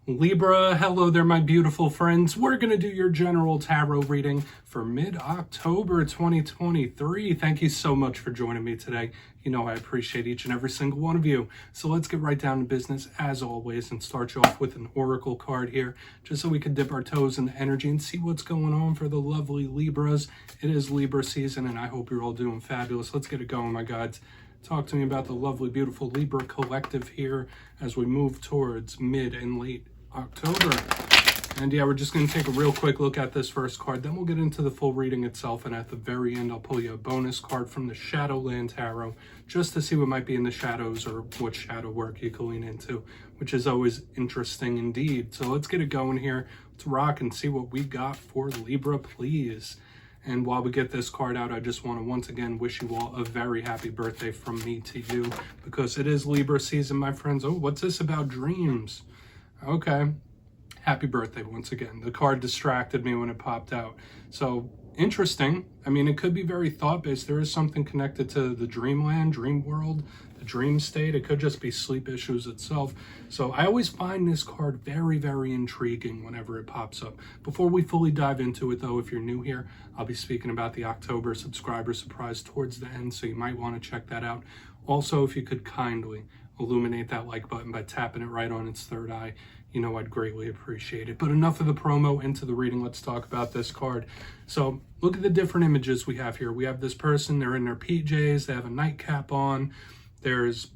Libra, hello there, my beautiful friends. We're going to do your general tarot reading for mid-October 2023. Thank you so much for joining me today. You know I appreciate each and every single one of you. So let's get right down to business as always and start you off with an oracle card here, just so we can dip our toes in the energy and see what's going on for the lovely Libras. It is Libra season and I hope you're all doing fabulous. Let's get it going, my gods. Talk to me about the lovely, beautiful Libra collective here as we move towards mid and late October. And yeah, we're just going to take a real quick look at this first card, then we'll get into the full reading itself, and at the very end I'll pull you a bonus card from the Shadowland Tarot just to see what might be in the shadows or what shadow work you can lean into, which is always interesting indeed. So let's get it going here. Let's rock and see what we got for Libra, please. And while we get this card out, I just want to once again wish you all a very happy birthday from me to you, because it is Libra season, my friends. Oh, what's this about dreams? Okay, happy birthday once again. The card distracted me when it popped out. So interesting. I mean, it could be very thought-based. There is something connected to the dreamland, dream world, the dream state. It could just be sleep issues itself. So I always find this card very, very intriguing whenever it pops up. Before we fully dive into it, though, if you're new here, I'll be speaking about the October subscriber surprise towards the end, so you might want to check that out. Also, if you could kindly illuminate that like button by tapping it right on its third eye, you know I'd greatly appreciate it. But enough of the promo, into the reading. Let's talk about this card. So look at the different images we have here. We have this person, they're in their PJs, they have a nightcap on, there's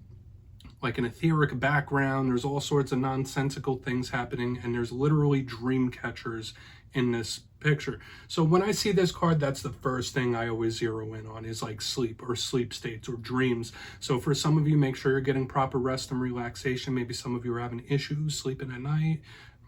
like an etheric background, there's all sorts of nonsensical things happening, and there's literally dream catchers in this picture. So when I see this card, that's the first thing I always zero in on, is like sleep or sleep states or dreams. So for some of you, make sure you're getting proper rest and relaxation. Maybe some of you are having issues sleeping at night.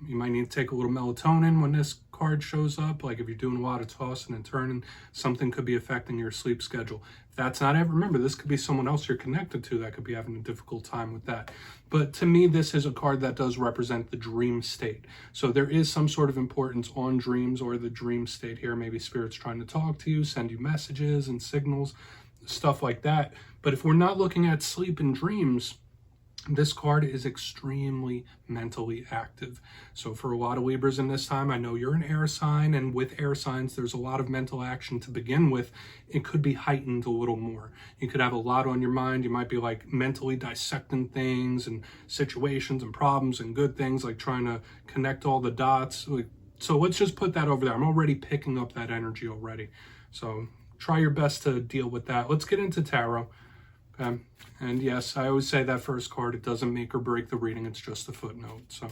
You might need to take a little melatonin when this card shows up. Like if you're doing a lot of tossing and turning, something could be affecting your sleep schedule. If that's not it, remember, this could be someone else you're connected to that could be having a difficult time with that. But to me, this is a card that does represent the dream state. So there is some sort of importance on dreams or the dream state here. Maybe spirit's trying to talk to you, send you messages and signals, stuff like that. But if we're not looking at sleep and dreams, this card is extremely mentally active. So for a lot of Libras in this time, I know you're an air sign, and with air signs, there's a lot of mental action to begin with. It could be heightened a little more. You could have a lot on your mind. You might be like mentally dissecting things and situations and problems and good things, like trying to connect all the dots. So let's just put that over there. I'm already picking up that energy already. So try your best to deal with that. Let's get into tarot. Okay. And yes, I always say that first card, it doesn't make or break the reading, it's just a footnote. So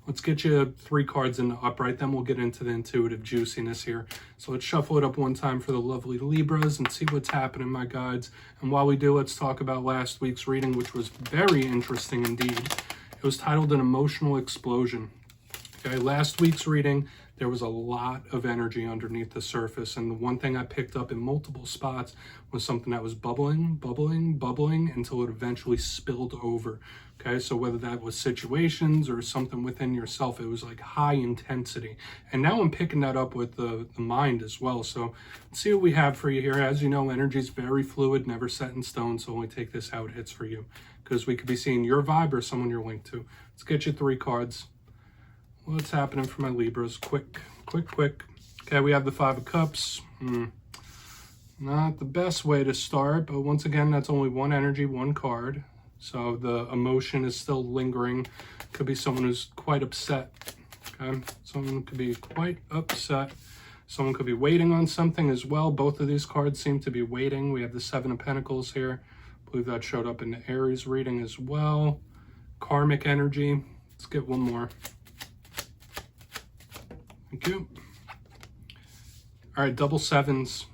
let's get you 3 cards in the upright, then we'll get into the intuitive juiciness here. So let's shuffle it up one time for the lovely Libras and see what's happening, my guides. And while we do, let's talk about last week's reading, which was very interesting indeed. It was titled An Emotional Explosion. Okay, last week's reading, there was a lot of energy underneath the surface, and the one thing I picked up in multiple spots was something that was bubbling, bubbling, bubbling until it eventually spilled over. Okay, so whether that was situations or something within yourself, it was like high intensity. And now I'm picking that up with the mind as well. So let's see what we have for you here. As you know, energy is very fluid, never set in stone, so only take this how it hits for you, because we could be seeing your vibe or someone you're linked to. Let's get you 3 cards. What's happening for my Libras? Quick. Okay, we have the 5 of Cups. Not the best way to start, but once again, that's only one energy, one card. So the emotion is still lingering. Could be someone who's quite upset. Okay, someone could be quite upset. Someone could be waiting on something as well. Both of these cards seem to be waiting. We have the 7 of Pentacles here. I believe that showed up in the Aries reading as well. Karmic energy. Let's get one more. Thank you. All right, double sevens.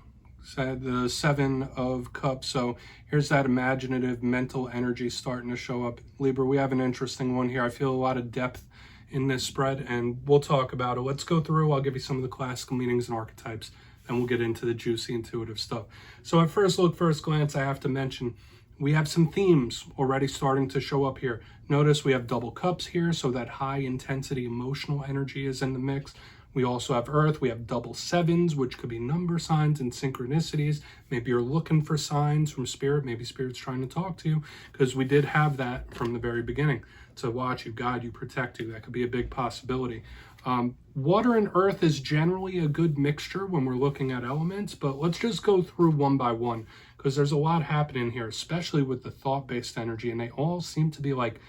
The 7 of Cups. So here's that imaginative mental energy starting to show up. Libra, we have an interesting one here. I feel a lot of depth in this spread, and we'll talk about it. Let's go through. I'll give you some of the classical meanings and archetypes, then we'll get into the juicy intuitive stuff. So at first look, first glance, I have to mention we have some themes already starting to show up here. Notice we have double cups here, so that high intensity emotional energy is in the mix. We also have Earth. We have double sevens, which could be number signs and synchronicities. Maybe you're looking for signs from Spirit. Maybe Spirit's trying to talk to you, because we did have that from the very beginning, to watch you, guide you, protect you. That could be a big possibility. Water and earth is generally a good mixture when we're looking at elements, but let's just go through one by one, because there's a lot happening here, especially with the thought-based energy, and they all seem to be like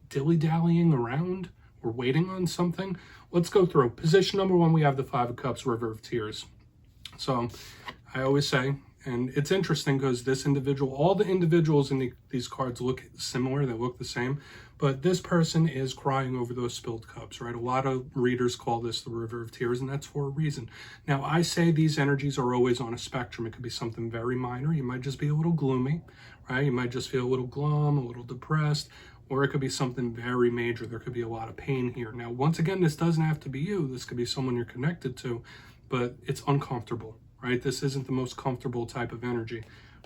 dilly-dallying around or waiting on something. Let's go through. Position number one, we have the Five of Cups, River of Tears. So I always say, and it's interesting because this individual, all the individuals in these cards look similar, they look the same, but this person is crying over those spilled cups, right? A lot of readers call this the River of Tears, and that's for a reason. Now, I say these energies are always on a spectrum. It could be something very minor. You might just be a little gloomy, right? You might just feel a little glum, a little depressed, or it could be something very major. There could be a lot of pain here. Now, once again, this doesn't have to be you. This could be someone you're connected to, but it's uncomfortable, right? This isn't the most comfortable type of energy,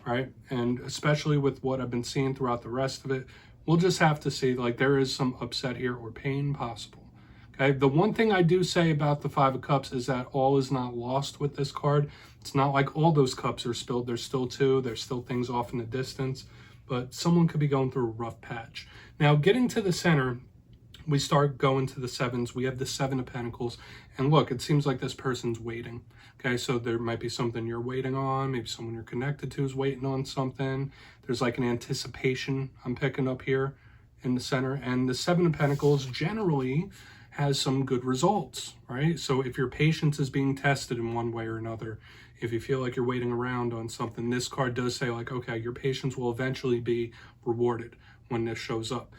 right? And especially with what I've been seeing throughout the rest of it, we'll just have to see, like, there is some upset here or pain possible, okay? The one thing I do say about the Five of Cups is that all is not lost with this card. It's not like all those cups are spilled. There's still two. There's still things off in the distance, but someone could be going through a rough patch. Now, getting to the center, we start going to the sevens. We have the Seven of Pentacles, and look, it seems like this person's waiting. Okay, so there might be something you're waiting on. Maybe someone you're connected to is waiting on something. There's like an anticipation I'm picking up here in the center. And the Seven of Pentacles generally has some good results, right? So if your patience is being tested in one way or another, if you feel like you're waiting around on something, this card does say like, okay, your patience will eventually be rewarded when this shows up.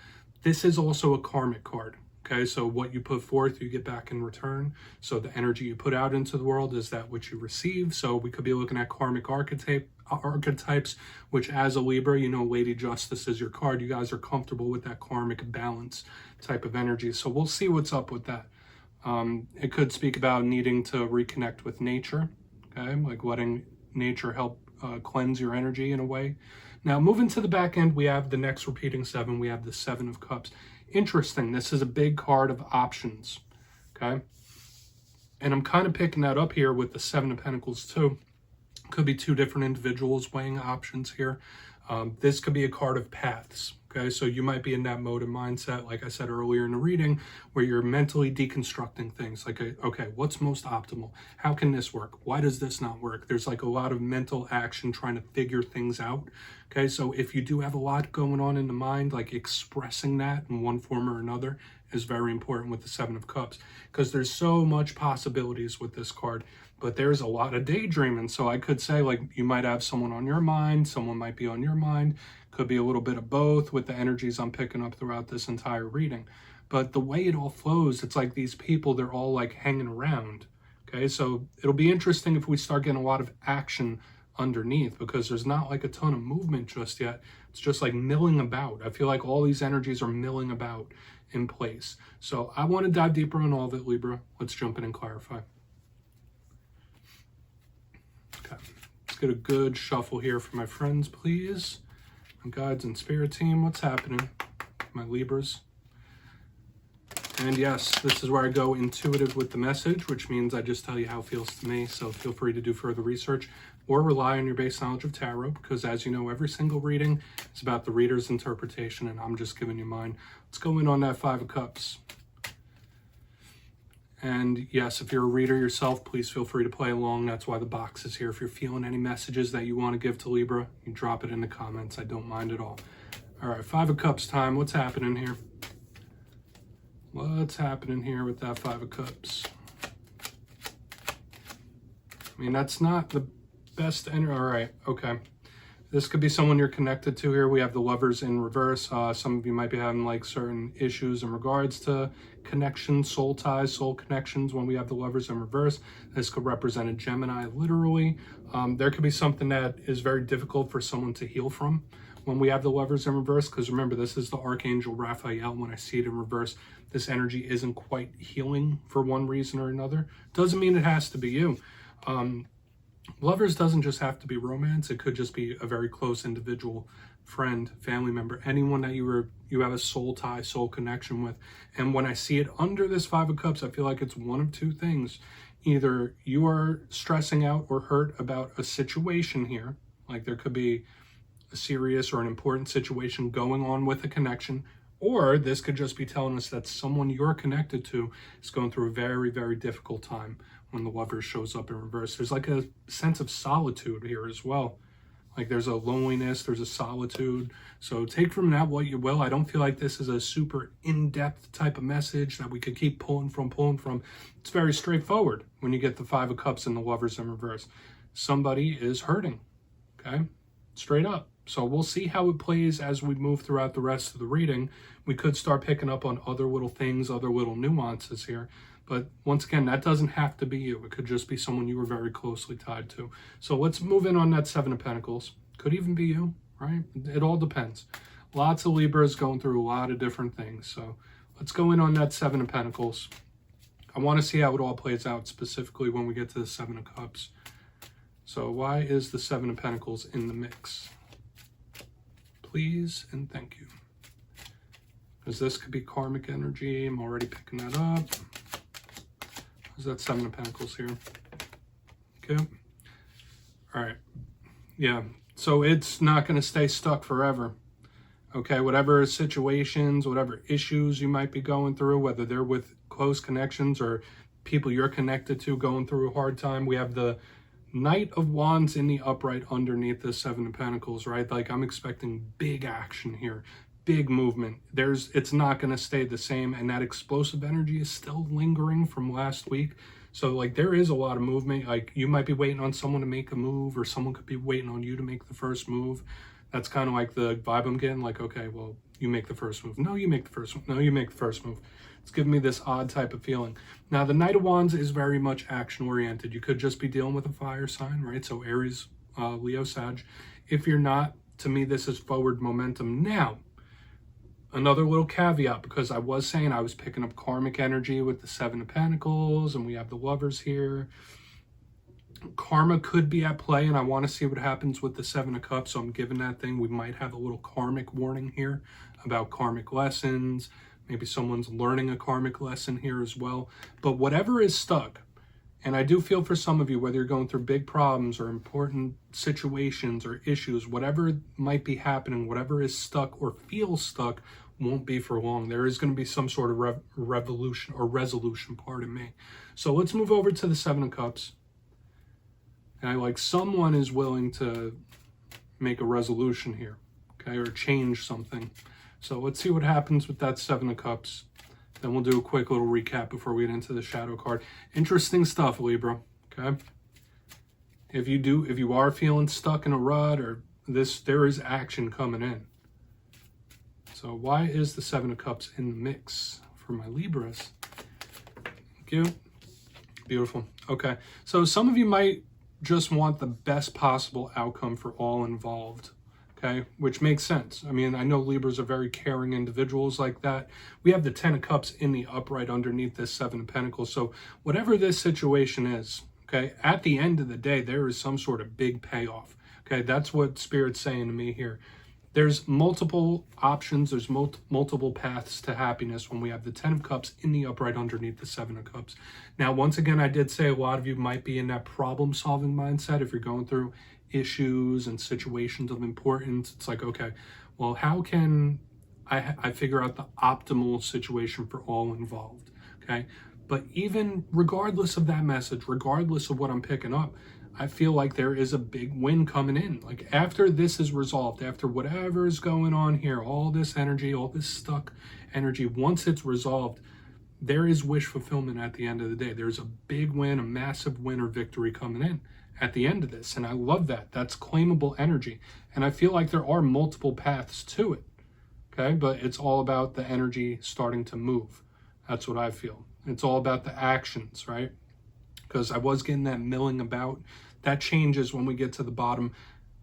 This is also a karmic card. Okay, so what you put forth, you get back in return. So the energy you put out into the world is that which you receive. So we could be looking at karmic archetypes, which as a Libra, you know, Lady Justice is your card. You guys are comfortable with that karmic balance type of energy. So we'll see what's up with that. It could speak about needing to reconnect with nature, okay, like letting nature help cleanse your energy in a way. Now, moving to the back end, we have the next repeating seven. We have the Seven of Cups. Interesting, this is a big card of options, okay? And I'm kind of picking that up here with the Seven of Pentacles too. Could be two different individuals weighing options here. This could be a card of paths, okay? So you might be in that mode of mindset, like I said earlier in the reading, where you're mentally deconstructing things. Like, okay, what's most optimal? How can this work? Why does this not work? There's like a lot of mental action trying to figure things out, okay? So if you do have a lot going on in the mind, like expressing that in one form or another is very important with the Seven of Cups, because there's so much possibilities with this card, but there's a lot of daydreaming. So I could say, like, you might have someone on your mind, someone might be on your mind, could be a little bit of both with the energies I'm picking up throughout this entire reading. But the way it all flows, it's like these people, they're all like hanging around, okay? So it'll be interesting if we start getting a lot of action underneath, because there's not like a ton of movement just yet. It's just like milling about. I feel like all these energies are milling about in place. So I want to dive deeper on all of it, Libra. Let's jump in and clarify. Okay, let's get a good shuffle here for my friends, please. My guides and spirit team, what's happening? My Libras. And yes, this is where I go intuitive with the message, which means I just tell you how it feels to me. So feel free to do further research or rely on your base knowledge of tarot, because as you know, every single reading is about the reader's interpretation, and I'm just giving you mine. Let's go in on that Five of Cups. And yes, if you're a reader yourself, please feel free to play along. That's why the box is here. If you're feeling any messages that you want to give to Libra, you drop it in the comments. I don't mind at all. All right, Five of Cups time. What's happening here? What's happening here with that Five of Cups? I mean, that's not the best energy. All right, okay. This could be someone you're connected to here. We have the Lovers in reverse. Some of you might be having like certain issues in regards to connections, soul ties, soul connections. When we have the Lovers in reverse, this could represent a Gemini, literally. There could be something that is very difficult for someone to heal from when we have the Lovers in reverse, because remember, this is the Archangel Raphael. When I see it in reverse, this energy isn't quite healing for one reason or another. Doesn't mean it has to be you. Lovers doesn't just have to be romance. It could just be a very close individual friend, family member, anyone that you have a soul tie, soul connection with. And when I see it under this Five of Cups, I feel like it's one of two things. Either you are stressing out or hurt about a situation here, like there could be a serious or an important situation going on with a connection, or this could just be telling us that someone you're connected to is going through a very, very difficult time when the Lover shows up in reverse. There's like a sense of solitude here as well. Like there's a loneliness, there's a solitude. So take from that what you will. I don't feel like this is a super in-depth type of message that we could keep pulling from. It's very straightforward when you get the Five of Cups and the Lovers in reverse. Somebody is hurting, okay? Straight up. So we'll see how it plays as we move throughout the rest of the reading. We could start picking up on other little things, other little nuances here. But once again, that doesn't have to be you. It could just be someone you were very closely tied to. So let's move in on that Seven of Pentacles. Could even be you, right? It all depends. Lots of Libras going through a lot of different things. So let's go in on that Seven of Pentacles. I want to see how it all plays out, specifically when we get to the Seven of Cups. So why is the Seven of Pentacles in the mix? Please and thank you. Because this could be karmic energy. I'm already picking that up. Is that Seven of Pentacles here? Okay. All right. Yeah. So it's not going to stay stuck forever. Okay. Whatever situations, whatever issues you might be going through, whether they're with close connections or people you're connected to going through a hard time, we have the Knight of Wands in the upright underneath the Seven of Pentacles, right? Like I'm expecting big action here, big movement. It's not going to stay the same, and that explosive energy is still lingering from last week. So like there is a lot of movement. Like you might be waiting on someone to make a move, or someone could be waiting on you to make the first move. That's kind of like the vibe I'm getting. Like, okay, well, you make the first move. No, you make the first move. No, you make the first move. It's giving me this odd type of feeling. Now, the Knight of Wands is very much action-oriented. You could just be dealing with a fire sign, right? So Aries, Leo, Sag. If you're not, to me, this is forward momentum. Now, another little caveat, because I was saying I was picking up karmic energy with the Seven of Pentacles, and we have the Lovers here. Karma could be at play, and I want to see what happens with the Seven of Cups, so I'm giving that thing. We might have a little karmic warning here about karmic lessons. Maybe someone's learning a karmic lesson here as well. But whatever is stuck, and I do feel for some of you, whether you're going through big problems or important situations or issues, whatever might be happening, whatever is stuck or feels stuck won't be for long. There is going to be some sort of revolution or resolution, pardon me. So let's move over to the Seven of Cups. And like someone is willing to make a resolution here, okay, or change something. So let's see what happens with that Seven of Cups. Then we'll do a quick little recap before we get into the shadow card. Interesting stuff, Libra, okay? If you are feeling stuck in a rut or this, there is action coming in. So why is the Seven of Cups in the mix for my Libras? Thank you. Beautiful. Okay, so some of you might just want the best possible outcome for all involved. Okay, which makes sense. I mean, I know Libras are very caring individuals like that. We have the Ten of Cups in the upright underneath this Seven of Pentacles. So whatever this situation is, okay, at the end of the day, there is some sort of big payoff. Okay, that's what Spirit's saying to me here. There's multiple options. There's multiple paths to happiness when we have the Ten of Cups in the upright underneath the Seven of Cups. Now, once again, I did say a lot of you might be in that problem-solving mindset if you're going through issues and situations of importance. It's like, okay, well, how can I figure out the optimal situation for all involved? Okay, but even regardless of that message, regardless of what I'm picking up, I feel like there is a big win coming in. Like after this is resolved, after whatever is going on here, all this energy, all this stuck energy, once it's resolved, there is wish fulfillment at the end of the day. There's a big win, a massive win or victory coming in at the end of this. And I love that. That's claimable energy. And I feel like there are multiple paths to it. Okay, but it's all about the energy starting to move. That's what I feel. It's all about the actions, right? Because I was getting that milling about. That changes when we get to the bottom.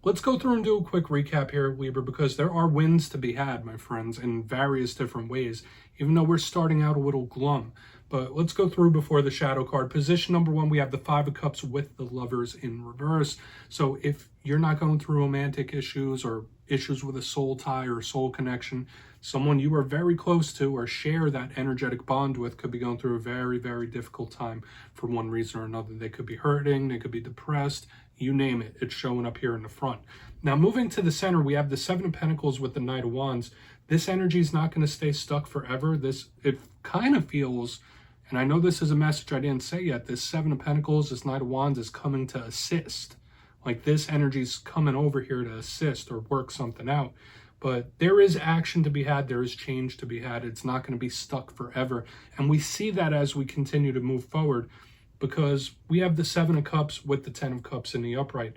Let's go through and do a quick recap here, Libra, because there are wins to be had, my friends, in various different ways. Even though we're starting out a little glum, But let's go through before the shadow card. Position number 1, we have the 5 of Cups with the Lovers in reverse. So if you're not going through romantic issues or issues with a soul tie or soul connection, someone you are very close to or share that energetic bond with could be going through a very, very difficult time for one reason or another. They could be hurting, they could be depressed, you name it. It's showing up here in the front. Now, moving to the center, we have the 7 of Pentacles with the Knight of Wands. This energy is not going to stay stuck forever. It kind of feels, and I know this is a message I didn't say yet, this 7 of Pentacles, this Knight of Wands is coming to assist. Like this energy is coming over here to assist or work something out. But there is action to be had. There is change to be had. It's not going to be stuck forever. And we see that as we continue to move forward, because we have the 7 of Cups with the 10 of Cups in the upright.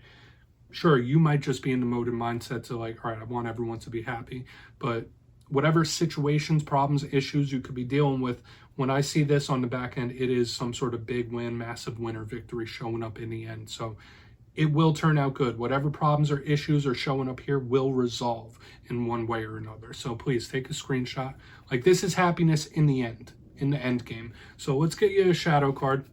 Sure, you might just be in the mode and mindset to like, all right, I want everyone to be happy. But whatever situations, problems, issues you could be dealing with, when I see this on the back end, it is some sort of big win, massive winner victory showing up in the end. So it will turn out good. Whatever problems or issues are showing up here will resolve in one way or another. So please take a screenshot. Like this is happiness in the end, in the end game. So let's get you a shadow card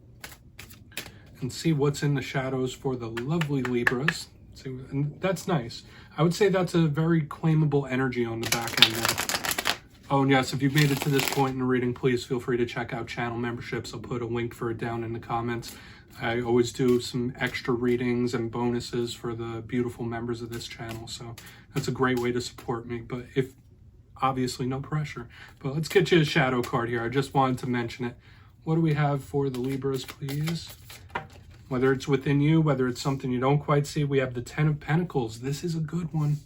and see what's in the shadows for the lovely Libras. See, and that's nice. I would say that's a very claimable energy on the back end there. Oh, and yes, if you've made it to this point in the reading, please feel free to check out channel memberships. I'll put a link for it down in the comments. I always do some extra readings and bonuses for the beautiful members of this channel. So that's a great way to support me. But if obviously no pressure. But let's get you a shadow card here. I just wanted to mention it. What do we have for the Libras, please? Whether it's within you, whether it's something you don't quite see, we have the 10 of Pentacles. This is a good one.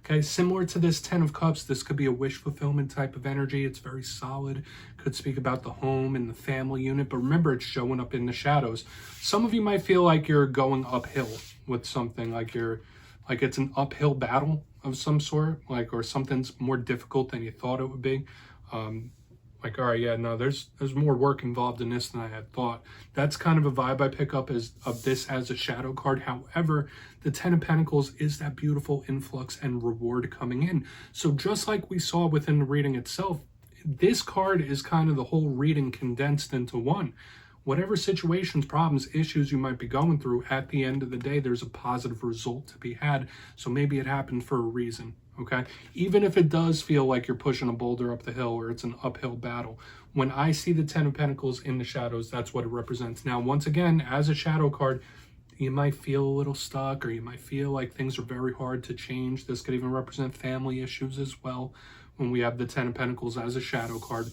Okay, similar to this 10 of Cups, this could be a wish fulfillment type of energy. It's very solid. Could speak about the home and the family unit, but remember, it's showing up in the shadows. Some of you might feel like you're going uphill with something, like it's an uphill battle of some sort, or something's more difficult than you thought it would be. Like, all right, yeah, no, there's more work involved in this than I had thought. That's kind of a vibe I pick up of this as a shadow card. However, the 10 of Pentacles is that beautiful influx and reward coming in. So just like we saw within the reading itself, this card is kind of the whole reading condensed into one. Whatever situations, problems, issues you might be going through, at the end of the day, there's a positive result to be had. So maybe it happened for a reason. Okay, even if it does feel like you're pushing a boulder up the hill or it's an uphill battle, when I see the 10 of Pentacles in the shadows, that's what it represents. Now, once again, as a shadow card, you might feel a little stuck, or you might feel like things are very hard to change. This could even represent family issues as well when we have the 10 of Pentacles as a shadow card,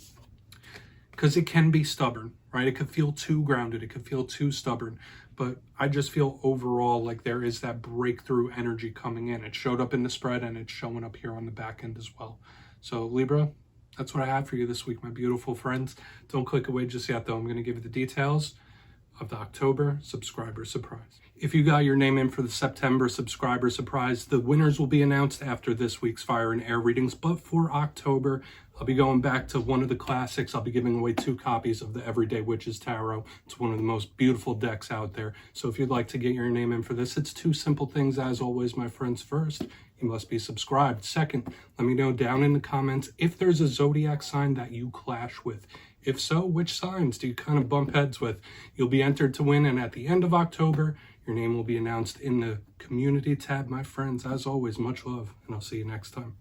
because it can be stubborn, right? It could feel too grounded. It could feel too stubborn. But I just feel overall like there is that breakthrough energy coming in. It showed up in the spread and it's showing up here on the back end as well. So Libra, that's what I have for you this week, my beautiful friends. Don't click away just yet, though. I'm going to give you the details of the October subscriber surprise. If you got your name in for the September subscriber surprise, the winners will be announced after this week's Fire and Air readings. But for October, I'll be going back to one of the classics. I'll be giving away 2 copies of the Everyday Witches Tarot. It's one of the most beautiful decks out there. So if you'd like to get your name in for this, it's 2 simple things as always, my friends. First, you must be subscribed. Second, let me know down in the comments if there's a zodiac sign that you clash with. If so, which signs do you kind of bump heads with? You'll be entered to win, and at the end of October, your name will be announced in the community tab, my friends. As always, much love, and I'll see you next time.